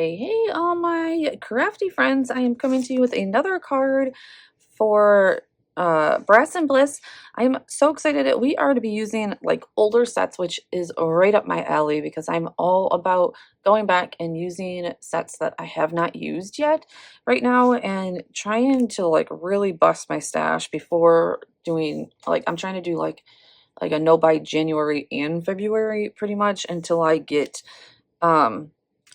Hey, all my crafty friends. I am coming to you with another card for Brass and Bliss. I'm so excited that we are to be using like older sets, which is right up my alley because I'm all about going back and using sets that I have not used yet right now and trying to like really bust my stash before doing like I'm trying to do like a no buy January and February pretty much until I get um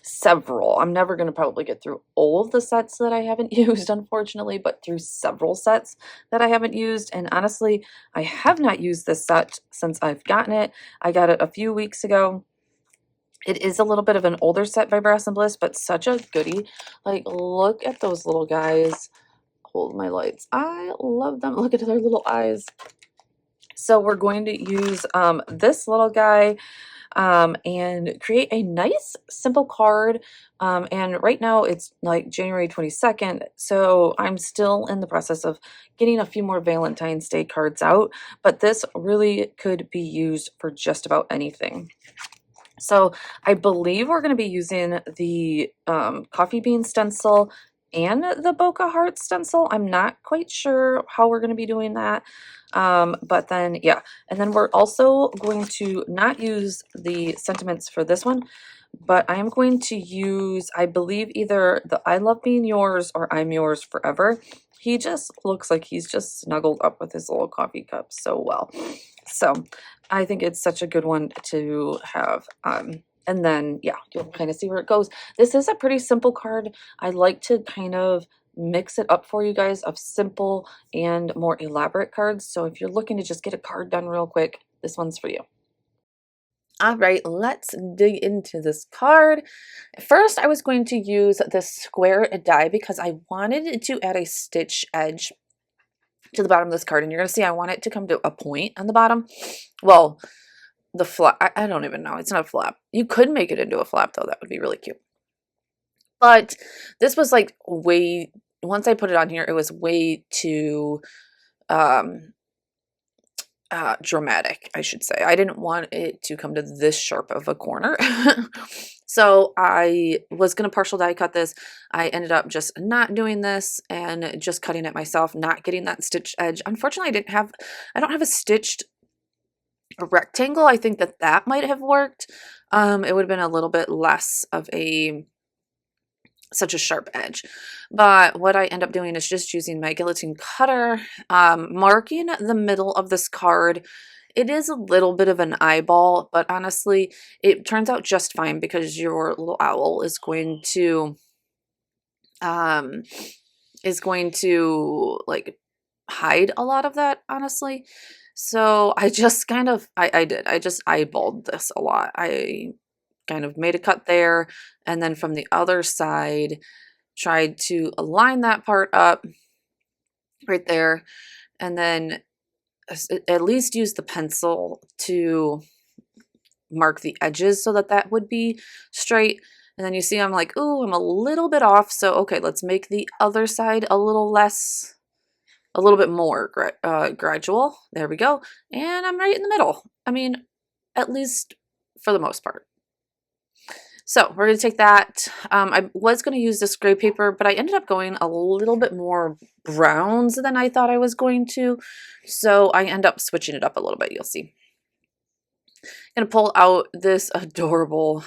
several. I'm never going to probably get through all of the sets that I haven't used, unfortunately, but through several sets that I haven't used. And honestly, I have not used this set since I've gotten it. I got it a few weeks ago. It is a little bit of an older set by Brass and Bliss, but such a goodie. Like, look at those little guys. Hold my lights. I love them. Look at their little eyes. So we're going to use this little guy and create a nice simple card. And right now it's like January 22nd, so I'm still in the process of getting a few more Valentine's Day cards out, but this really could be used for just about anything. So I believe we're going to be using the coffee bean stencil and the bokeh heart stencil. I'm not quite sure how we're going to be doing that. But then, yeah. And then we're also going to not use the sentiments for this one, but I am going to use, I believe, either the I love being yours or I'm yours forever. He just looks like he's just snuggled up with his little coffee cup so well. So I think it's such a good one to have. And then, yeah, you'll kind of see where it goes. This is a pretty simple card. I like to kind of mix it up for you guys of simple and more elaborate cards. So if you're looking to just get a card done real quick, this one's for you. All right, let's dig into this card. First, I was going to use this square die because I wanted to add a stitch edge to the bottom of this card. And you're going to see I want it to come to a point on the bottom. Well, the flap, I don't even know. It's not a flap. You could make it into a flap, though. That would be really cute. But this was like way, once I put it on here, it was way too dramatic, I should say. I didn't want it to come to this sharp of a corner. So I was going to partial die cut this. I ended up just not doing this and just cutting it myself, not getting that stitched edge. Unfortunately, I don't have a stitched rectangle. I think that might have worked. It would have been a little bit less of such a sharp edge. But what I end up doing is just using my guillotine cutter, marking the middle of this card. It is a little bit of an eyeball, but honestly, it turns out just fine because your little owl is going to like hide a lot of that, honestly. So I just kind of I just eyeballed this a lot. I kind of made a cut there, and then from the other side tried to align that part up right there, and then at least use the pencil to mark the edges so that would be straight. And then you see I'm like, ooh, I'm a little bit off, so okay, let's make the other side a little bit more gradual. There we go. And I'm right in the middle. I mean, at least for the most part. So we're going to take that. I was going to use this gray paper, but I ended up going a little bit more browns than I thought I was going to. So I end up switching it up a little bit. You'll see. I'm going to pull out this adorable,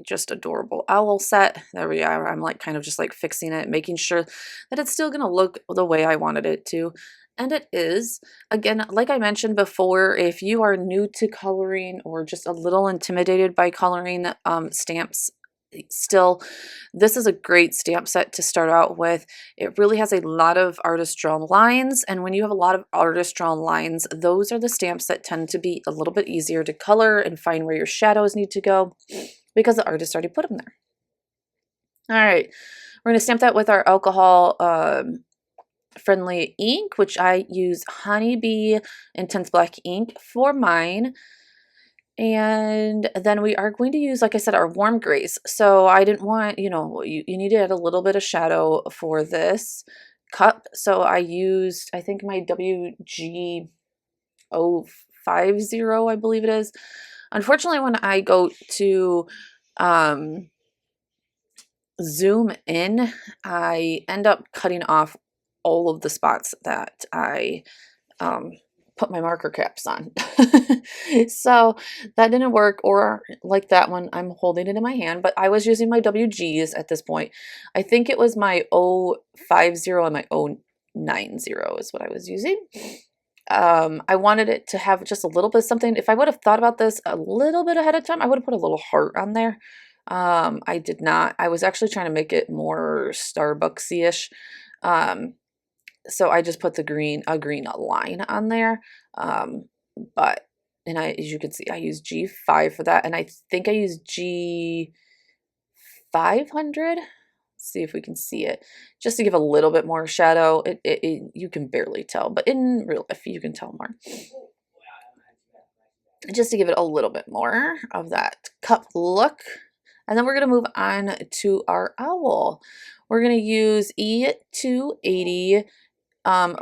just adorable owl set. There we are. I'm like kind of just like fixing it, making sure that it's still going to look the way I wanted it to. And it is. Again, like I mentioned before, if you are new to coloring or just a little intimidated by coloring stamps, still, this is a great stamp set to start out with. It really has a lot of artist drawn lines, and when you have a lot of artist drawn lines, those are the stamps that tend to be a little bit easier to color and find where your shadows need to go because the artist already put them there. All right, we're going to stamp that with our alcohol friendly ink, which I use Honeybee Intense Black ink for mine. And then we are going to use, like I said, our warm grays. So I didn't want, you need to add a little bit of shadow for this cup. So I used, I think my WG050, I believe it is. Unfortunately, when I go to zoom in, I end up cutting off all of the spots that I put my marker caps on. So that didn't work, or like that one, I'm holding it in my hand, but I was using my WGs at this point. I think it was my 050 and my 090 is what I was using. I wanted it to have just a little bit of something. If I would have thought about this a little bit ahead of time, I would have put a little heart on there. I did not. I was actually trying to make it more Starbucksy-ish. So I just put the green line on there. But, and as you can see, I use G5 for that. And I think I use G500. See if we can see it, just to give a little bit more shadow. You can barely tell, but in real life you can tell more, just to give it a little bit more of that cup look. And then we're going to move on to our owl. We're going to use E280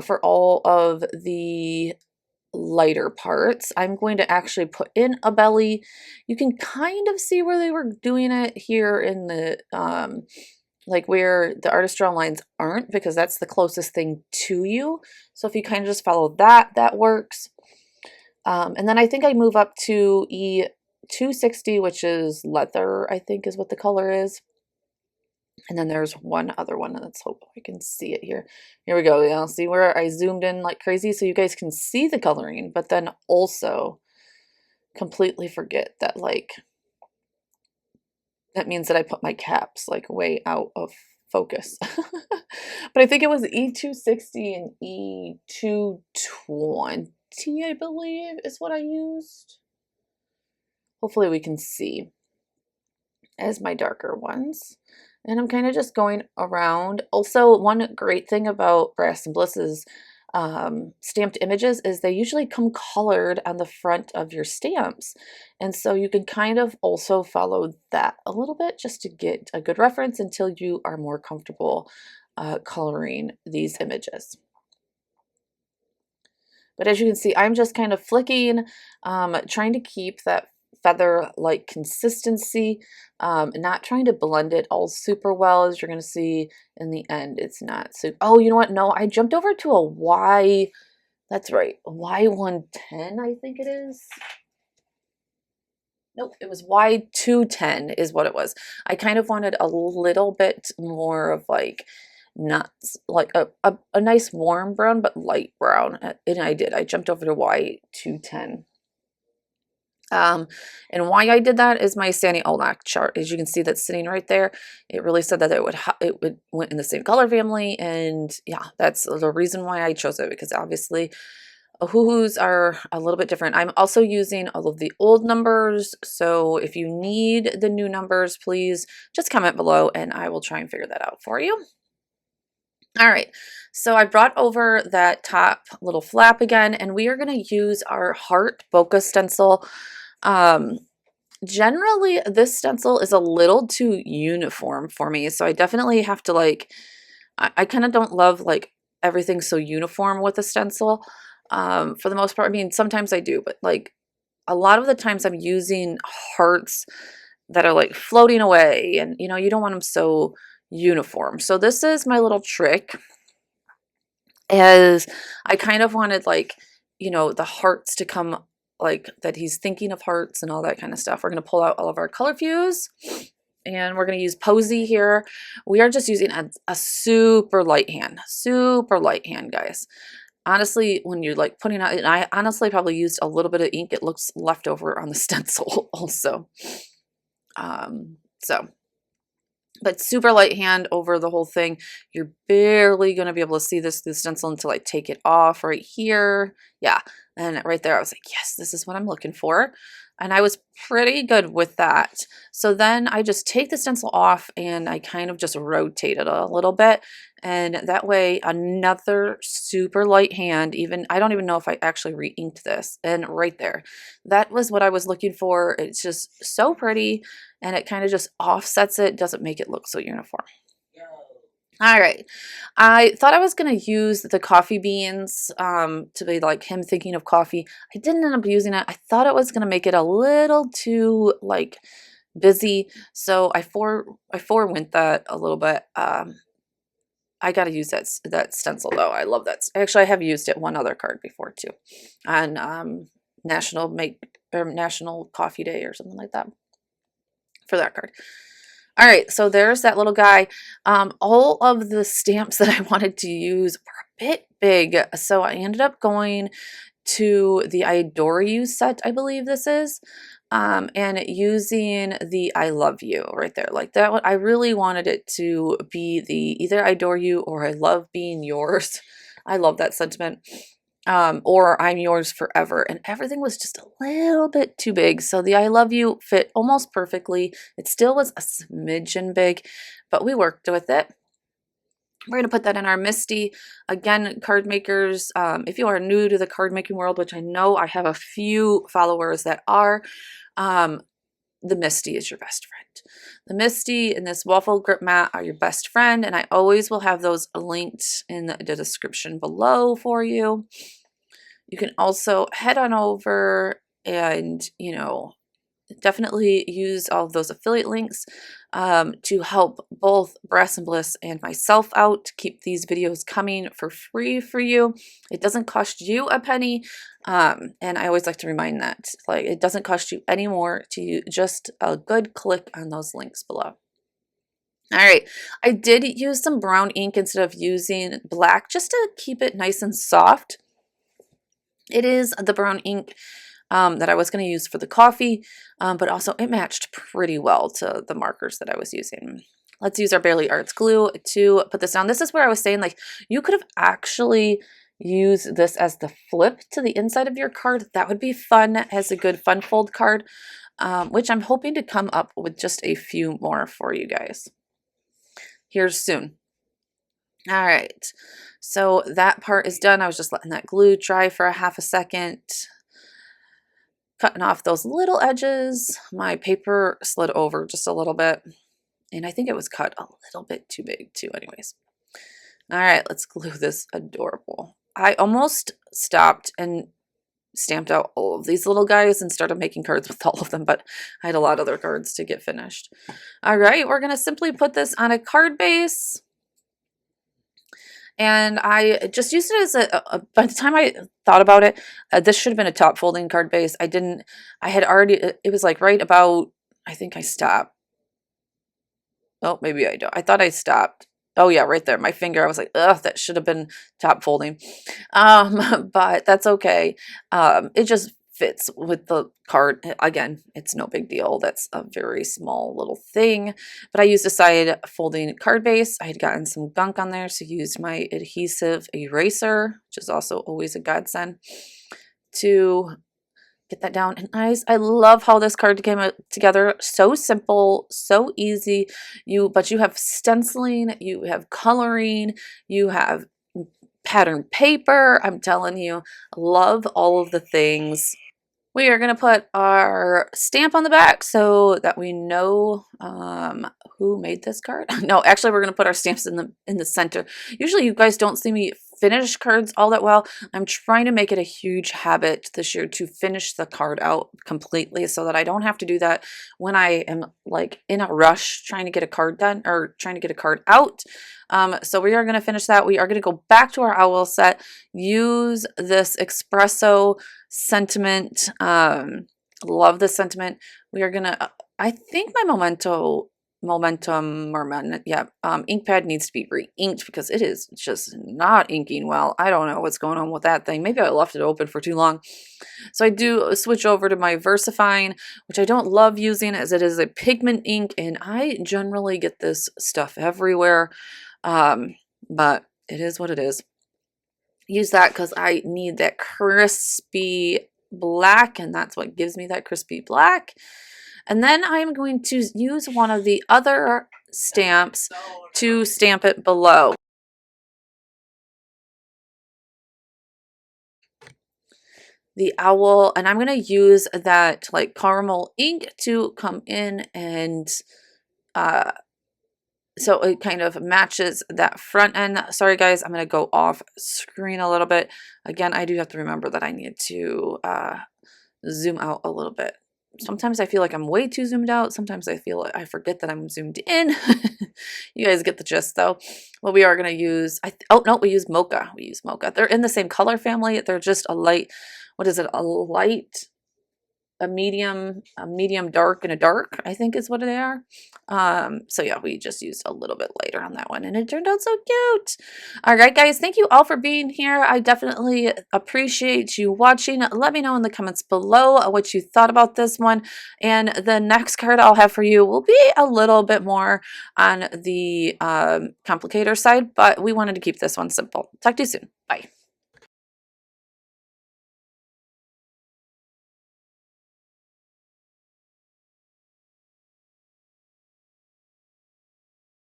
for all of the lighter parts. I'm going to actually put in a belly. You can kind of see where they were doing it here in the like where the artist draw lines aren't, because that's the closest thing to you. So if you kind of just follow that, that works. And then I think I move up to E260, which is leather, I think is what the color is. And then there's one other one, and let's hope I can see it here. Here we go. Yeah, see where I zoomed in like crazy so you guys can see the coloring, but then also completely forget that, like, that means that I put my caps like way out of focus. But I think it was E260 and E220, I believe, is what I used. Hopefully we can see as my darker ones. And I'm kind of just going around. Also, one great thing about Brass and Bliss's stamped images is they usually come colored on the front of your stamps. And so you can kind of also follow that a little bit just to get a good reference until you are more comfortable coloring these images. But as you can see, I'm just kind of flicking, trying to keep that feather-like consistency, not trying to blend it all super well. As you're going to see in the end, it's not super. Oh, you know what? No, I jumped over to a Y. That's right, Y110, I think it is. Nope, it was Y210 is what it was. I kind of wanted a little bit more of like, not like a nice warm brown, but light brown. And I did. I jumped over to Y210. And why I did that is my Sandy Olnak chart. As you can see, that's sitting right there. It really said that it would went in the same color family, and yeah, that's the reason why I chose it, because obviously Ohuhus are a little bit different. I'm also using all of the old numbers, so if you need the new numbers, please just comment below and I will try and figure that out for you. All right, so I brought over that top little flap again, and we are going to use our heart bokeh stencil. Generally, this stencil is a little too uniform for me, so I definitely have to like, I kind of don't love like everything so uniform with a stencil. For the most part, I mean, sometimes I do, but like a lot of the times I'm using hearts that are like floating away, and you know, you don't want them so uniform. So this is my little trick, as I kind of wanted, like, you know, the hearts to come, like that he's thinking of hearts and all that kind of stuff. We're going to pull out all of our color fuse, and we're going to use Posy here. We are just using a super light hand, guys. Honestly, when you're like putting out, and I honestly probably used a little bit of ink, it looks left over on the stencil also. But super light hand over the whole thing. You're barely going to be able to see this through the stencil until I take it off right here. Yeah, and right there I was like, yes, this is what I'm looking for. And I was pretty good with that. So then I just take the stencil off and I kind of just rotate it a little bit. And that way, another super light hand, even, I don't even know if I actually re-inked this. And right there, that was what I was looking for. It's just so pretty, and it kind of just offsets it, doesn't make it look so uniform. All right, I thought I was going to use the coffee beans to be like him thinking of coffee. I didn't end up using it. I thought it was going to make it a little too like busy, so I forewent that a little bit. I got to use that stencil though. I love that. Actually, I have used it one other card before too, on National Coffee Day or something like that for that card. All right, so there's that little guy. All of the stamps that I wanted to use were a bit big, so I ended up going to the I Adore You set, I believe this is, and using the I Love You right there. Like that one, I really wanted it to be the either I Adore You or I Love Being Yours. I love that sentiment. Or I'm yours forever. And everything was just a little bit too big. So the I love you fit almost perfectly. It still was a smidgen big, but we worked with it. We're going to put that in our Misty. Again, card makers, if you are new to the card making world, which I know I have a few followers that are, the Misty is your best friend. The Misty and this waffle grip mat are your best friend, and I always will have those linked in the description below for you. You can also head on over and, definitely use all of those affiliate links to help both Brass and Bliss and myself out to keep these videos coming for free for you. It doesn't cost you a penny, and I always like to remind that, like, it doesn't cost you any more to just a good click on those links below. All right, I did use some brown ink instead of using black just to keep it nice and soft. It is the brown ink that I was going to use for the coffee, but also it matched pretty well to the markers that I was using. Let's use our Barely Arts glue to put this down. This is where I was saying, like, you could have actually used this as the flip to the inside of your card. That would be fun as a good fun fold card, which I'm hoping to come up with just a few more for you guys here soon. All right, so that part is done. I was just letting that glue dry for a half a second, cutting off those little edges. My paper slid over just a little bit, and I think it was cut a little bit too big too anyways. All right, let's glue this adorable. I almost stopped and stamped out all of these little guys and started making cards with all of them, but I had a lot of other cards to get finished. All right, we're gonna simply put this on a card base. And I just used it as by the time I thought about it, this should have been a top folding card base. I had already, it was like right about, I think I stopped. Oh, maybe I don't. I thought I stopped. Oh yeah, right there. My finger, I was like, ugh, that should have been top folding. But that's okay. It just fits with the card. Again, it's no big deal. That's a very small little thing. But I used a side folding card base. I had gotten some gunk on there, so I used my adhesive eraser, which is also always a godsend, to get that down. And I love how this card came together. So simple, so easy. But you have stenciling, you have coloring, you have pattern paper. I'm telling you, love all of the things. We are going to put our stamp on the back so that we know who made this card. No, actually, we're going to put our stamps in the center. Usually, you guys don't see me finish cards all that well. I'm trying to make it a huge habit this year to finish the card out completely so that I don't have to do that when I am like in a rush trying to get a card done or trying to get a card out. So we are going to finish that. We are going to go back to our owl set, use this espresso sentiment. Love this sentiment. We are going to, I think my ink pad needs to be re-inked because it is just not inking well. I don't know what's going on with that thing. Maybe I left it open for too long. So I do switch over to my VersaFine, which I don't love using as it is a pigment ink, and I generally get this stuff everywhere. But it is what it is. Use that because I need that crispy black, and that's what gives me that crispy black. And then I'm going to use one of the other stamps to stamp it below. The owl, and I'm going to use that like caramel ink to come in and so it kind of matches that front end. Sorry guys, I'm going to go off screen a little bit. Again, I do have to remember that I need to zoom out a little bit sometimes I feel like I'm way too zoomed out. Sometimes I feel I forget that I'm zoomed in. You guys get the gist though. Well, we are going to use, oh no, we use mocha. We use mocha. They're in the same color family. They're just a light, what is it? A light, a medium dark, and a dark, I think is what they are. So yeah, we just used a little bit lighter on that one, and it turned out so cute. All right, guys, thank you all for being here. I definitely appreciate you watching. Let me know in the comments below what you thought about this one, and the next card I'll have for you will be a little bit more on the complicator side, but we wanted to keep this one simple. Talk to you soon. Bye.